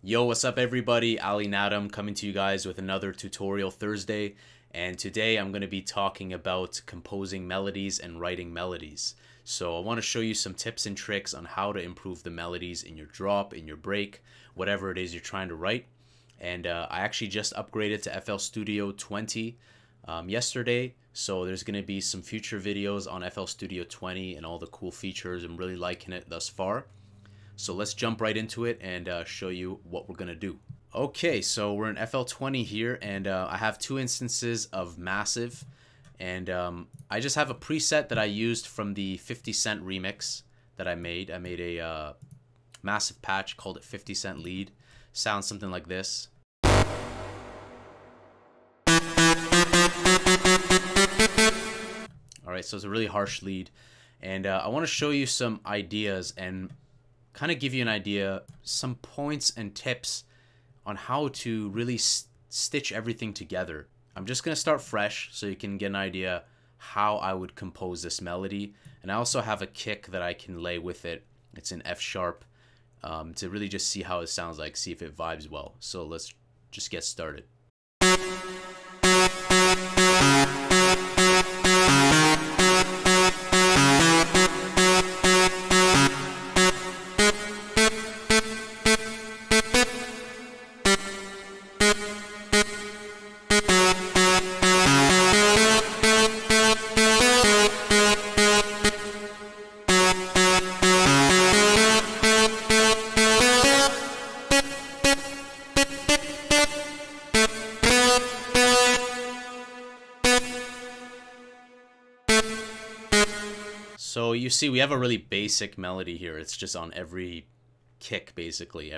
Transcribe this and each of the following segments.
Yo, what's up everybody? Ali Nadem coming to you guys with another tutorial Thursday, and today I'm going to be talking about composing melodies and writing melodies. So I want to show you some tips and tricks on how to improve the melodies in your drop, in your break, whatever it is you're trying to write. And I actually just upgraded to FL Studio 20 yesterday, so there's going to be some future videos on FL Studio 20 and all the cool features. I'm really liking it thus far. So let's jump right into it and show you what we're going to do. Okay, so we're in FL20 here, and I have two instances of Massive, and I just have a preset that I used from the 50 Cent remix that I made. I made a Massive patch, called it 50 Cent Lead. Sounds something like this. Alright, so it's a really harsh lead, and I want to show you some ideas and kind of give you an idea, some points and tips on how to really stitch everything together. I'm just going to start fresh so you can get an idea how I would compose this melody. And I also have a kick that I can lay with it. It's in F sharp to really just see how it sounds like, see if it vibes well. So let's just get started. So you see we have a really basic melody here. It's just on every kick, basically,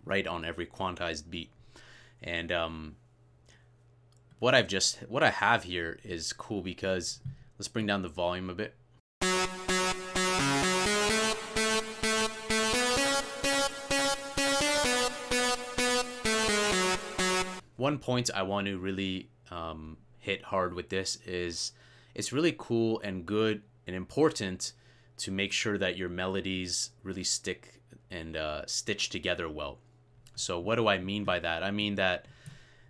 right on every quantized beat. And what I have here is cool because let's bring down the volume a bit. One point I want to really hit hard with this is it's really cool and good and important to make sure that your melodies really stick and stitch together well. So what do I mean by that? I mean that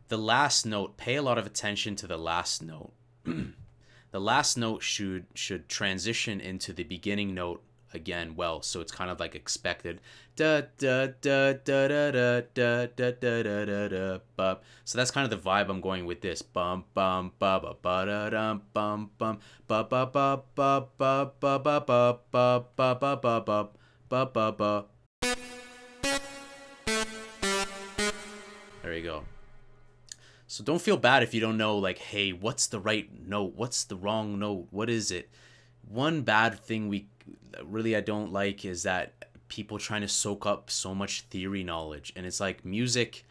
the last note, pay a lot of attention to the last note. The last note should transition into the beginning note again well, so it's kind of like expected. Da da da da da da da da da da da da. So that's kind of the vibe I'm going with this. Bum bum ba ba ba da dum bum bum ba ba ba ba ba ba ba ba ba ba ba ba ba ba ba ba. There you go. So don't feel bad if you don't know, like, hey, what's the right note? What's the wrong note? What is it? One bad thing I don't like is that people trying to soak up so much theory knowledge, and it's like music,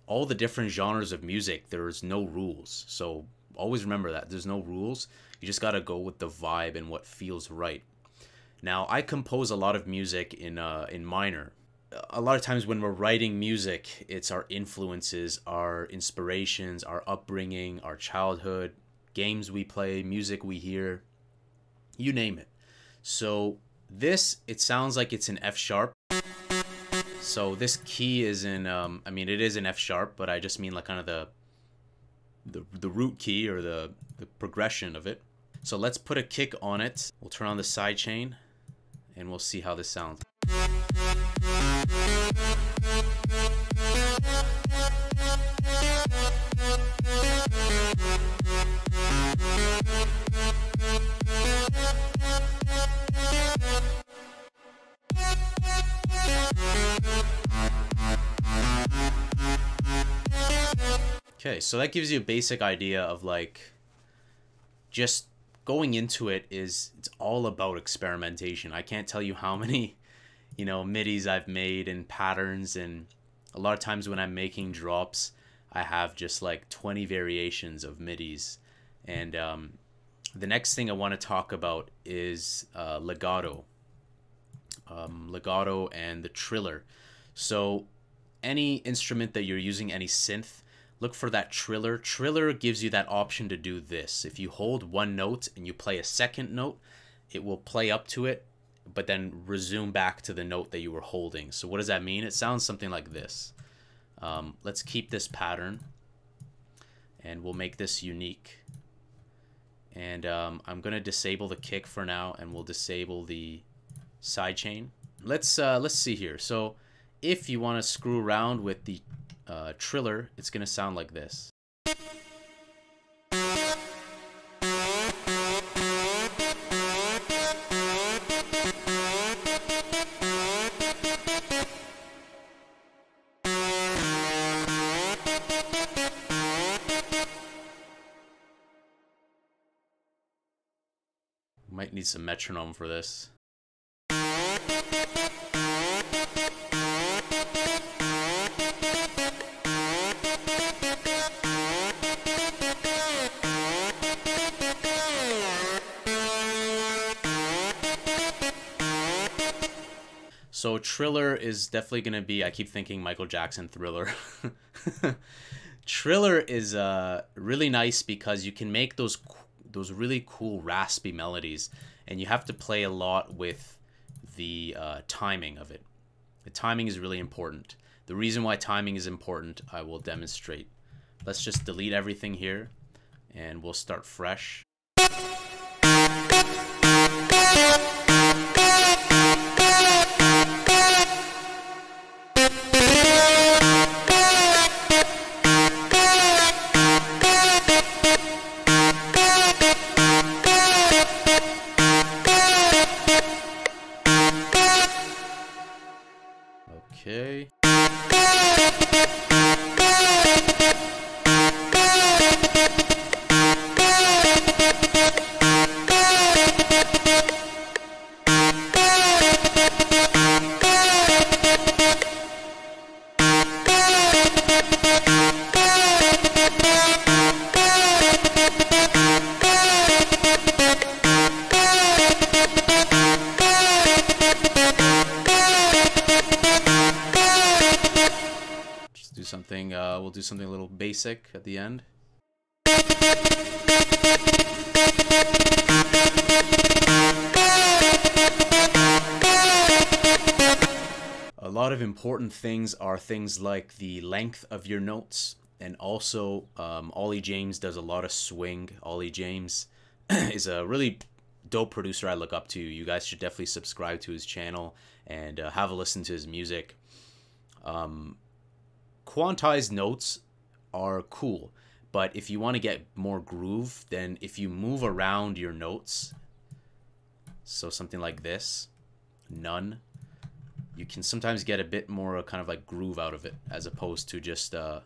all the different genres of music, there's no rules. So always remember that there's no rules. You just got to go with the vibe and what feels right. Now, I compose a lot of music in minor. A lot of times when we're writing music, it's our influences, our inspirations, our upbringing, our childhood, games we play, music we hear, you name it. So this, it sounds like it's in F sharp. So this key is in, I mean, it is in F sharp, but I just mean like kind of the root key or the progression of it. So let's put a kick on it. We'll turn on the side chain and we'll see how this sounds. Okay, so that gives you a basic idea of like just going into it. It's all about experimentation. I can't tell you how many, midis I've made and patterns, and a lot of times when I'm making drops, I have just like 20 variations of midis. And the next thing I want to talk about is legato. Legato and the triller. So any instrument that you're using, any synth, look for that triller. Triller gives you that option to do this. If you hold one note and you play a second note, it will play up to it but then resume back to the note that you were holding. So what does that mean? It sounds something like this. Let's keep this pattern, and we'll make this unique. And I'm gonna disable the kick for now, and we'll disable the sidechain. Let's see here. So if you want to screw around with the triller, it's gonna sound like this. Might need some metronome for this. So Triller is definitely going to be, I keep thinking Michael Jackson Thriller. Triller is really nice because you can make those really cool raspy melodies, and you have to play a lot with the timing of it. The timing is really important. The reason why timing is important, I will demonstrate. Let's just delete everything here, and we'll start fresh. Okay. We'll do something a little basic at the end. A lot of important things are things like the length of your notes, and also Ollie James does a lot of swing. Ollie James is a really dope producer I look up to. You guys should definitely subscribe to his channel and have a listen to his music. Quantize notes are cool, but if you want to get more groove, then if you move around your notes, so something like this, none, you can sometimes get a bit more kind of like groove out of it, as opposed to just oh,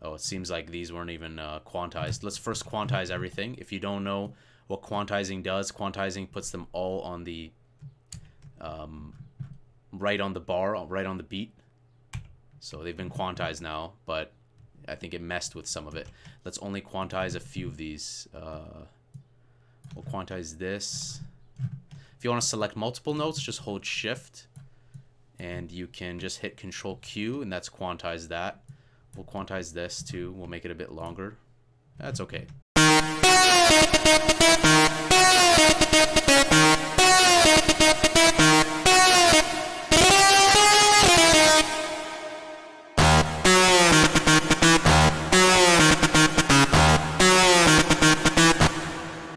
it seems like these weren't even quantized. Let's first quantize everything. If you don't know what quantizing does, quantizing puts them all on the right on the bar, right on the beat. So they've been quantized now, but I think it messed with some of it. Let's only quantize a few of these. We'll quantize this. If you want to select multiple notes, just hold Shift, and you can just hit Control Q, and that's quantize that. We'll quantize this too. We'll make it a bit longer. That's okay.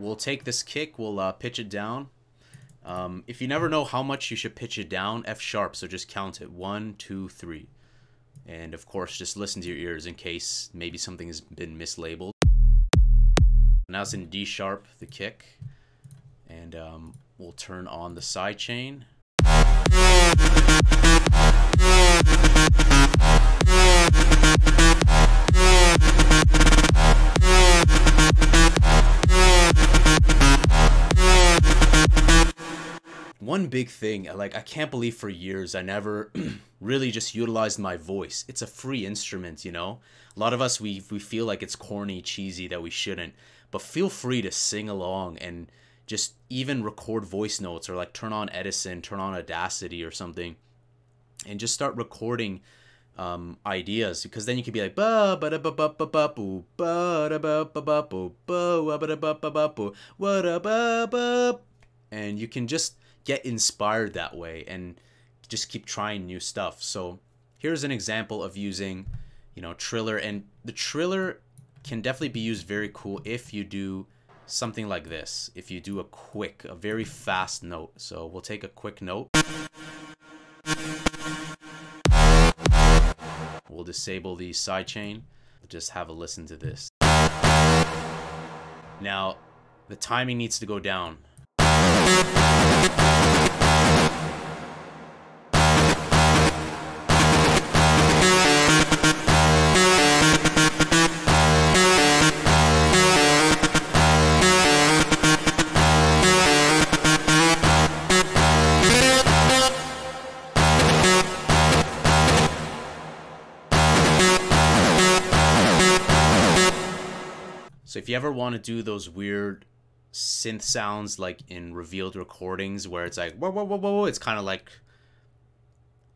We'll take this kick, we'll pitch it down. If you never know how much you should pitch it down, F sharp, so just count it. 1, 2, 3. And of course, just listen to your ears in case maybe something has been mislabeled. Now it's in D sharp, the kick. And we'll turn on the sidechain. One big thing, like, I can't believe for years I never really just utilized my voice. It's a free instrument, you know? A lot of us, we feel like it's corny, cheesy, that we shouldn't. But feel free to sing along and just even record voice notes, or like turn on Edison, turn on Audacity or something, and just start recording ideas, because then you could be like ba ba da ba ba ba ba boo ba da ba ba ba boo ba ba da ba ba ba boo what a ba ba, and you can just get inspired that way and just keep trying new stuff. So here's an example of using, you know, triller, and the triller can definitely be used very cool if you do something like this. If you do a very fast note. So we'll take a quick note. We'll disable the sidechain. Just have a listen to this. Now, the timing needs to go down. So if you ever want to do those weird synth sounds like in revealed recordings where it's like whoa, whoa, whoa, whoa, it's kind of like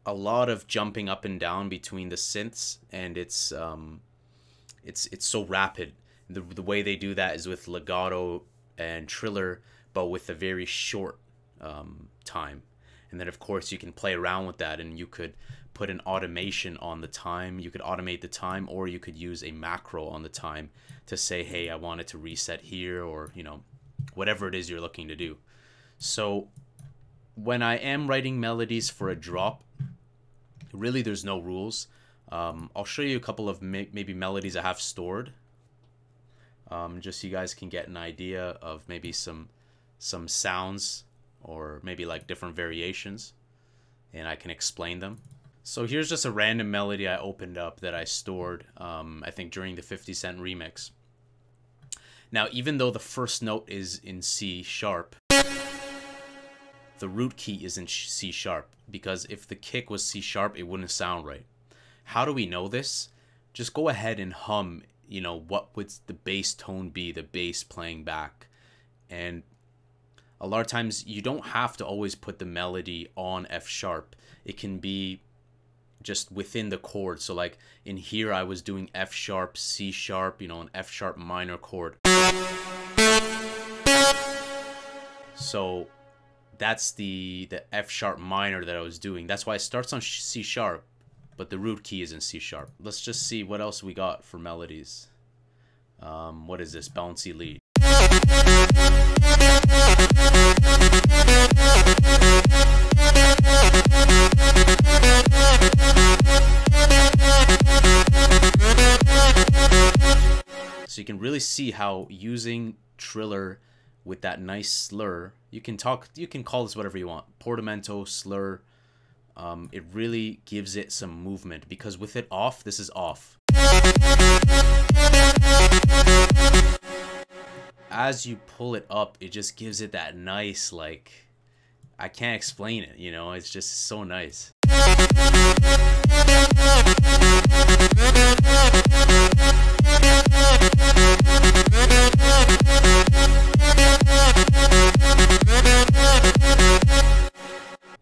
a lot of jumping up and down between the synths, and it's so rapid. The way they do that is with legato and triller, but with a very short time. And then of course you can play around with that, and you could put an automation on the time. You could automate the time, or you could use a macro on the time to say, hey, I want it to reset here, or, you know, whatever it is you're looking to do. So when I am writing melodies for a drop, really there's no rules. I'll show you a couple of maybe melodies I have stored, just so you guys can get an idea of maybe some sounds, or maybe like different variations, and I can explain them. So here's just a random melody I opened up that I stored, I think during the 50 Cent remix. Now, even though the first note is in C sharp, the root key is in C sharp, because if the kick was C sharp, it wouldn't sound right. How do we know this? Just go ahead and hum, you know, what would the bass tone be, the bass playing back. And a lot of times you don't have to always put the melody on F sharp. It can be just within the chord. So like in here I was doing F sharp, C sharp, you know, an F sharp minor chord. So that's the F sharp minor that I was doing. That's why it starts on C sharp, but the root key is in C sharp. Let's just see what else we got for melodies. What is this? Bouncy lead. So you can really see how using triller with that nice slur, you can call this whatever you want, portamento, slur, it really gives it some movement, because with it off, this is off. As you pull it up, it just gives it that nice, like, I can't explain it, you know, it's just so nice.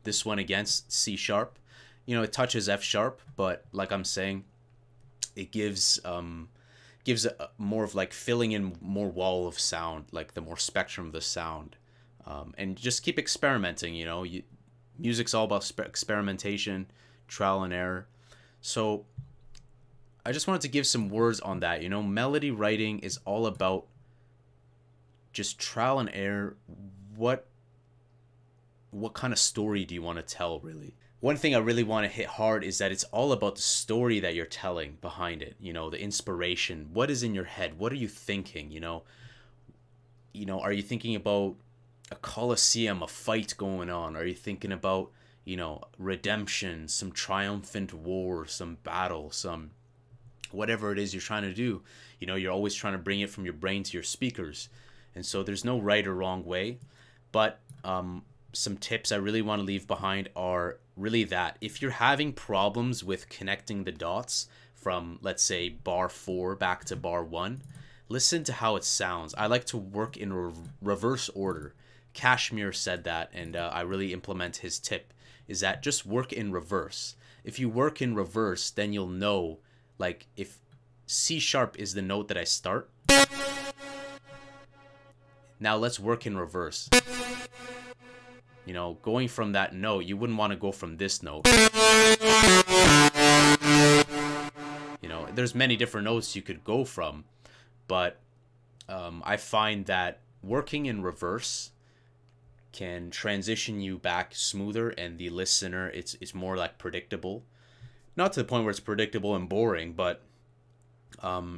This one against C sharp, you know, it touches F sharp, but like I'm saying, it gives more of like filling in more wall of sound, like the more spectrum of the sound, and just keep experimenting. You know, music's all about experimentation, trial and error. So I just wanted to give some words on that. You know, melody writing is all about just trial and error. What kind of story do you want to tell, really? One thing I really want to hit hard is that it's all about the story that you're telling behind it. You know, the inspiration. What is in your head? What are you thinking? You know, are you thinking about a coliseum, a fight going on? Are you thinking about, you know, redemption, some triumphant war, some battle, some whatever it is you're trying to do? You know, you're always trying to bring it from your brain to your speakers. And so there's no right or wrong way. But some tips I really want to leave behind are really that if you're having problems with connecting the dots from, let's say, bar 4 back to bar 1, listen to how it sounds. I like to work in reverse order. Kashmir said that, and I really implement his tip, is that just work in reverse. If you work in reverse, then you'll know, like, if C sharp is the note that I start, now let's work in reverse. You know, going from that note, you wouldn't want to go from this note. You know, there's many different notes you could go from, but I find that working in reverse can transition you back smoother, and the listener, it's more like predictable. Not to the point where it's predictable and boring, but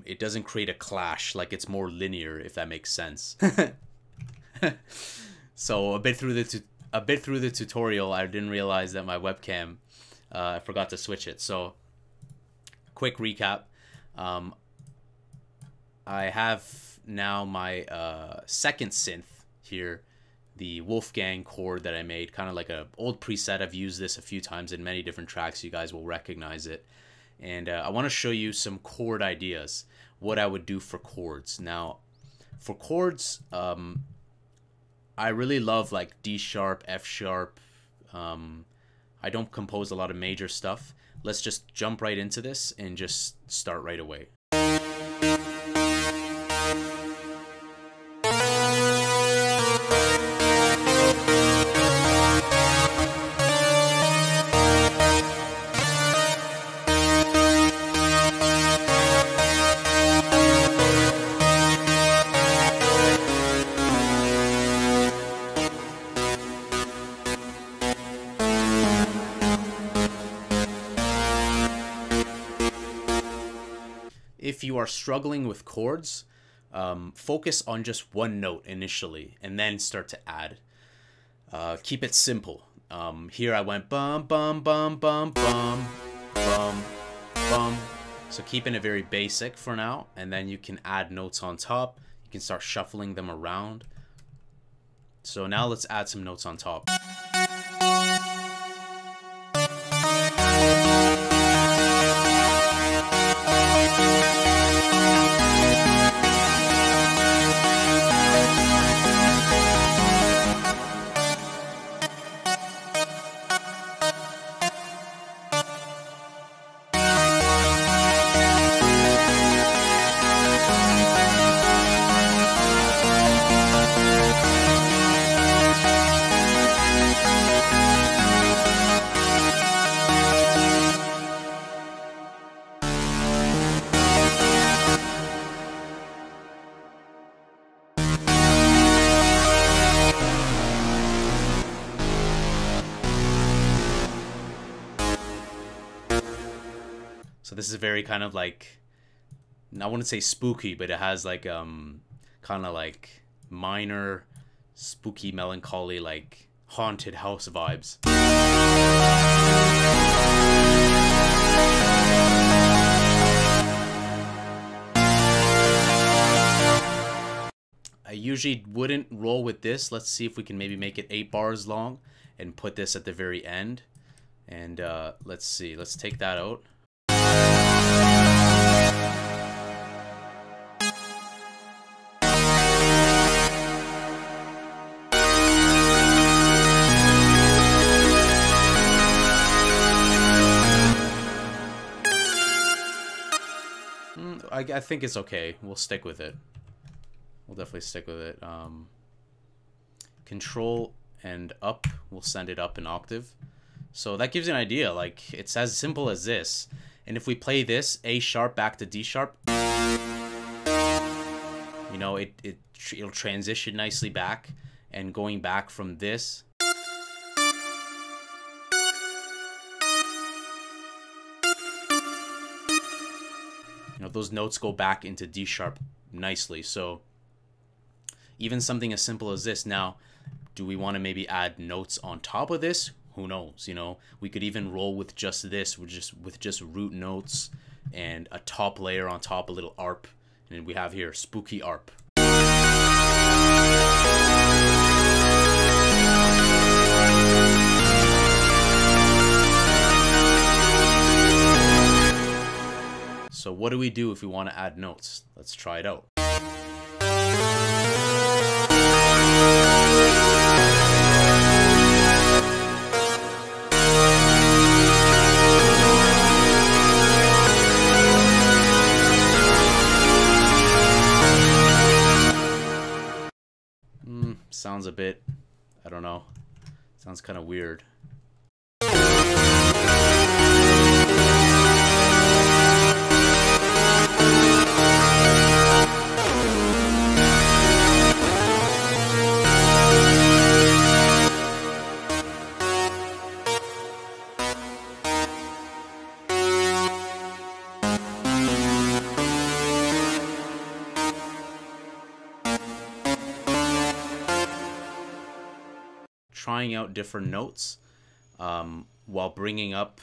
it doesn't create a clash. Like, it's more linear, if that makes sense. So a bit through the tutorial, I didn't realize that my webcam, I forgot to switch it. So quick recap. I have now my second synth here, the Wolfgang chord that I made, kind of like a old preset. I've used this a few times in many different tracks. You guys will recognize it. And I want to show you some chord ideas, what I would do for chords. Now, for chords, I really love like D sharp, F sharp. I don't compose a lot of major stuff. Let's just jump right into this and just start right away. If you are struggling with chords, focus on just one note initially and then start to add. Keep it simple. Here I went bum, bum, bum, bum, bum, bum, bum. So keeping it very basic for now, and then you can add notes on top. You can start shuffling them around. So now let's add some notes on top. So this is very kind of like, I wouldn't say spooky, but it has like kind of like minor spooky, melancholy, like haunted house vibes. I usually wouldn't roll with this. Let's see if we can maybe make it 8 bars long and put this at the very end. And let's see, let's take that out. I think it's okay. We'll stick with it. We'll definitely stick with it. Control and up. We'll send it up an octave. So that gives you an idea. Like, it's as simple as this. And if we play this, A sharp back to D sharp, you know, it'll transition nicely back. And going back from this, you know, those notes go back into D sharp nicely. So even something as simple as this. Now, do we want to maybe add notes on top of this? Who knows? You know, we could even roll with just this, with just root notes and a top layer on top, a little arp, and we have here spooky arp. So what do we do if we want to add notes? Let's try it out. Sounds a bit, I don't know. Sounds kind of weird. Trying out different notes while bringing up,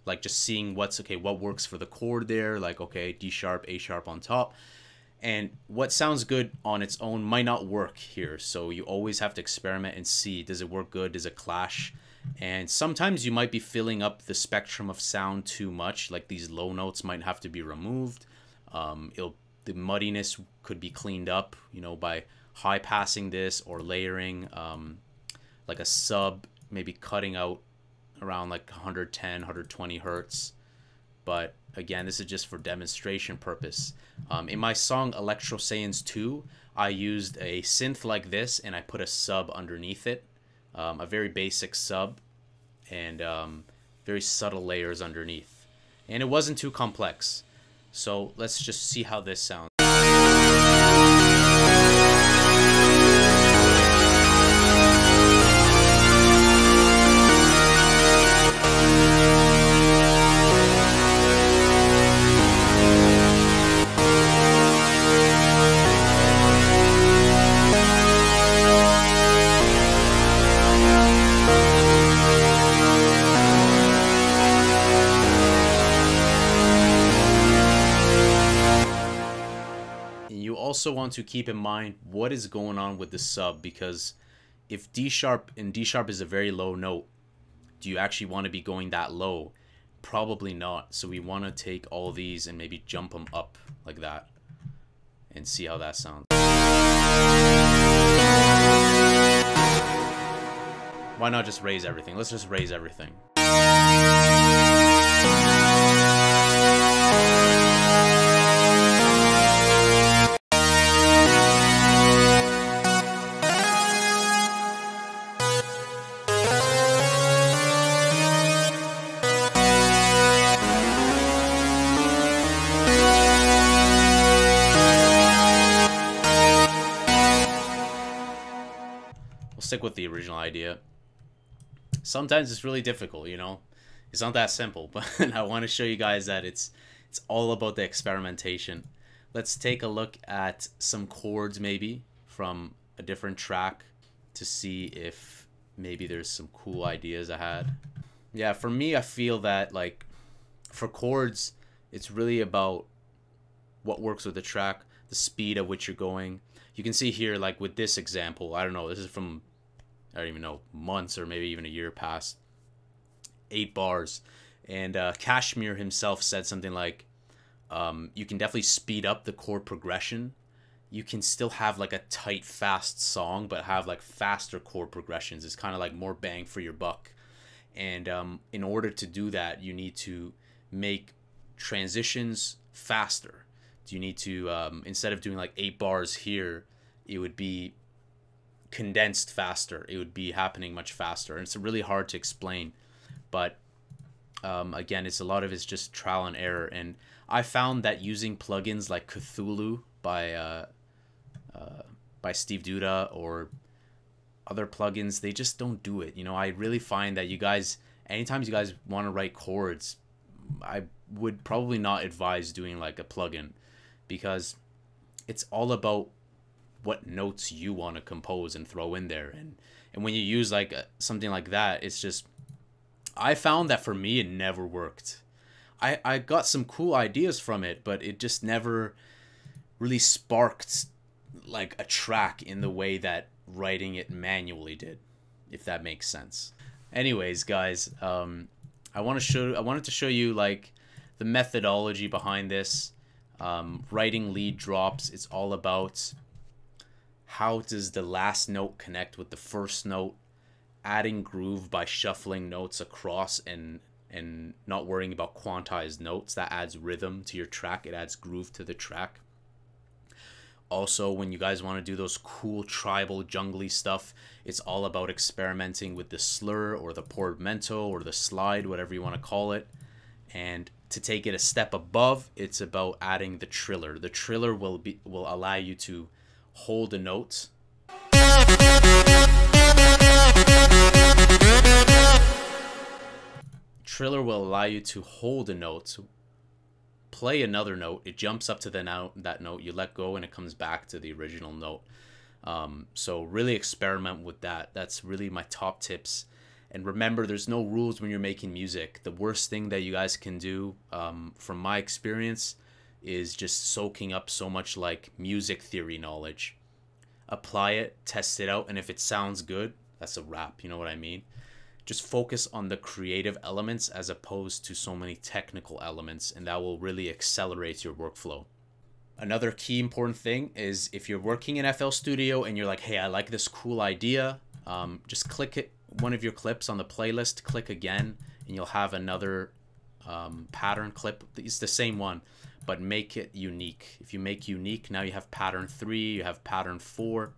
like, just seeing what's okay, what works for the chord there, like, okay, D sharp, A sharp on top, and what sounds good on its own might not work here. So you always have to experiment and see, does it work good, does it clash? And sometimes you might be filling up the spectrum of sound too much, like these low notes might have to be removed. The muddiness could be cleaned up, you know, by high passing this or layering like a sub, maybe cutting out around like 110, 120 hertz. But again, this is just for demonstration purpose. In my song Electro Saiyans 2, I used a synth like this and I put a sub underneath it, a very basic sub, and very subtle layers underneath. And it wasn't too complex. So let's just see how this sounds. Also want to keep in mind what is going on with the sub, because if D sharp is a very low note, do you actually want to be going that low? Probably not. So we want to take all these and maybe jump them up like that and see how that sounds. Why not just raise everything? Let's just raise everything. Stick with the original idea. Sometimes it's really difficult, you know, it's not that simple, but I want to show you guys that it's all about the experimentation. Let's take a look at some chords maybe from a different track to see if maybe there's some cool ideas I had. Yeah, for me, I feel that, like, for chords, it's really about what works with the track, the speed at which you're going. You can see here, like with this example, I don't know, this is from, I don't even know, months or maybe even a year past, 8 bars. And Kashmir himself said something like, you can definitely speed up the chord progression. You can still have like a tight, fast song, but have like faster chord progressions. It's kind of like more bang for your buck. And in order to do that, you need to make transitions faster. You need to, instead of doing like 8 bars here, it would be condensed faster. It would be happening much faster. And it's really hard to explain. But again, a lot of it's just trial and error. And I found that using plugins like Cthulhu by Steve Duda or other plugins, they just don't do it. You know, I really find that you guys, anytime you guys want to write chords, I would probably not advise doing like a plugin, because it's all about what notes you want to compose and throw in there. And when you use like something like that, it's just, I found that for me, it never worked. I got some cool ideas from it, but it just never really sparked like a track in the way that writing it manually did, if that makes sense. Anyways, guys, I wanted to show you like the methodology behind this. Writing lead drops, it's all about how does the last note connect with the first note, adding groove by shuffling notes across and not worrying about quantized notes. That adds rhythm to your track, it adds groove to the track. Also, when you guys want to do those cool tribal jungly stuff, it's all about experimenting with the slur or the portamento or the slide, whatever you want to call it. And to take it a step above, it's about adding the triller. The triller will allow you to hold a note. Triller will allow you to hold a note, play another note, it jumps up to that note, you let go, and it comes back to the original note. So really experiment with that. That's really my top tips. And remember, there's no rules when you're making music. The worst thing that you guys can do, from my experience, is just soaking up so much like music theory knowledge. Apply it, test it out, and if it sounds good, that's a wrap, you know what I mean? Just focus on the creative elements as opposed to so many technical elements, and that will really accelerate your workflow. Another key important thing is if you're working in FL Studio and you're like, hey, I like this cool idea, just click it, one of your clips on the playlist, click again, and you'll have another pattern clip. It's the same one, but make it unique. If you make unique, now you have pattern 3, you have pattern 4,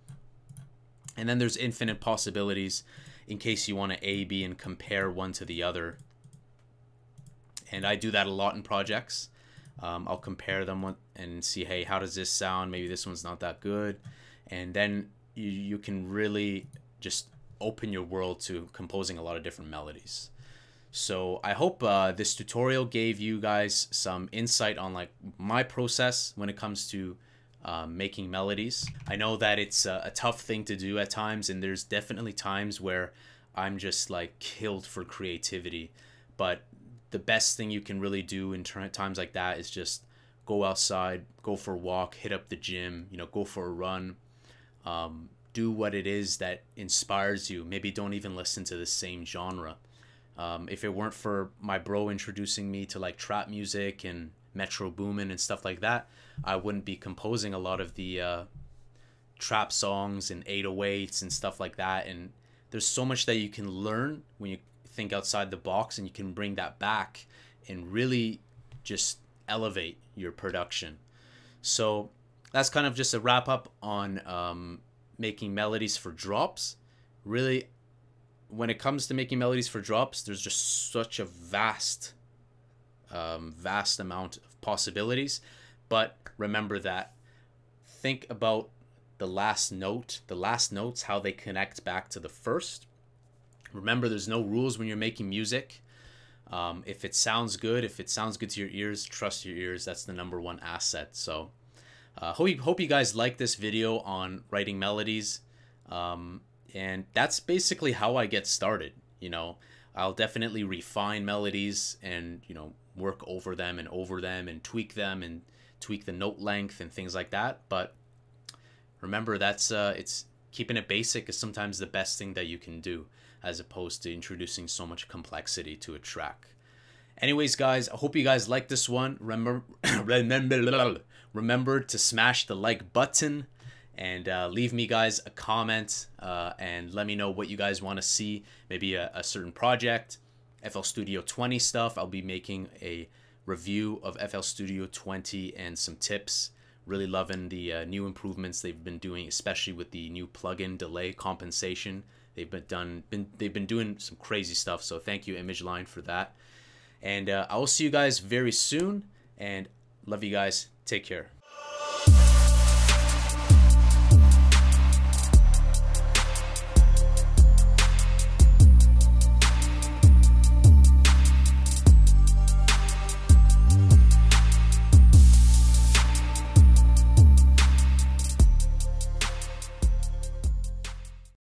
and then there's infinite possibilities in case you want to A/B and compare one to the other. And I do that a lot in projects. I'll compare them and see, hey, how does this sound? Maybe this one's not that good. And then you can really just open your world to composing a lot of different melodies. So I hope this tutorial gave you guys some insight on like my process when it comes to making melodies. I know that it's a tough thing to do at times, and there's definitely times where I'm just like killed for creativity, but the best thing you can really do in times like that is just go outside, go for a walk, hit up the gym, you know, go for a run, do what it is that inspires you. Maybe don't even listen to the same genre. If it weren't for my bro introducing me to like trap music and Metro Boomin and stuff like that, I wouldn't be composing a lot of the trap songs and 808s and stuff like that. And there's so much that you can learn when you think outside the box, and you can bring that back and really just elevate your production. So that's kind of just a wrap up on making melodies for drops. Really, when it comes to making melodies for drops, there's just such a vast amount of possibilities. But remember that. Think about the last notes, how they connect back to the first. Remember, there's no rules when you're making music. If it sounds good, to your ears, trust your ears. That's the #1 asset. So hope you guys like this video on writing melodies. And that's basically how I get started. You know, I'll definitely refine melodies and, you know, work over them and tweak them and tweak the note length and things like that. But remember, that's it's keeping it basic is sometimes the best thing that you can do, as opposed to introducing so much complexity to a track. Anyways, guys, I hope you guys like this one. Remember to smash the like button and leave me guys a comment and let me know what you guys want to see. Maybe a certain project, FL Studio 20 stuff. I'll be making a review of FL Studio 20 and some tips. Really loving the new improvements they've been doing, especially with the new plugin delay compensation. They've been doing some crazy stuff. So thank you, ImageLine, for that. And I will see you guys very soon. And love you guys. Take care.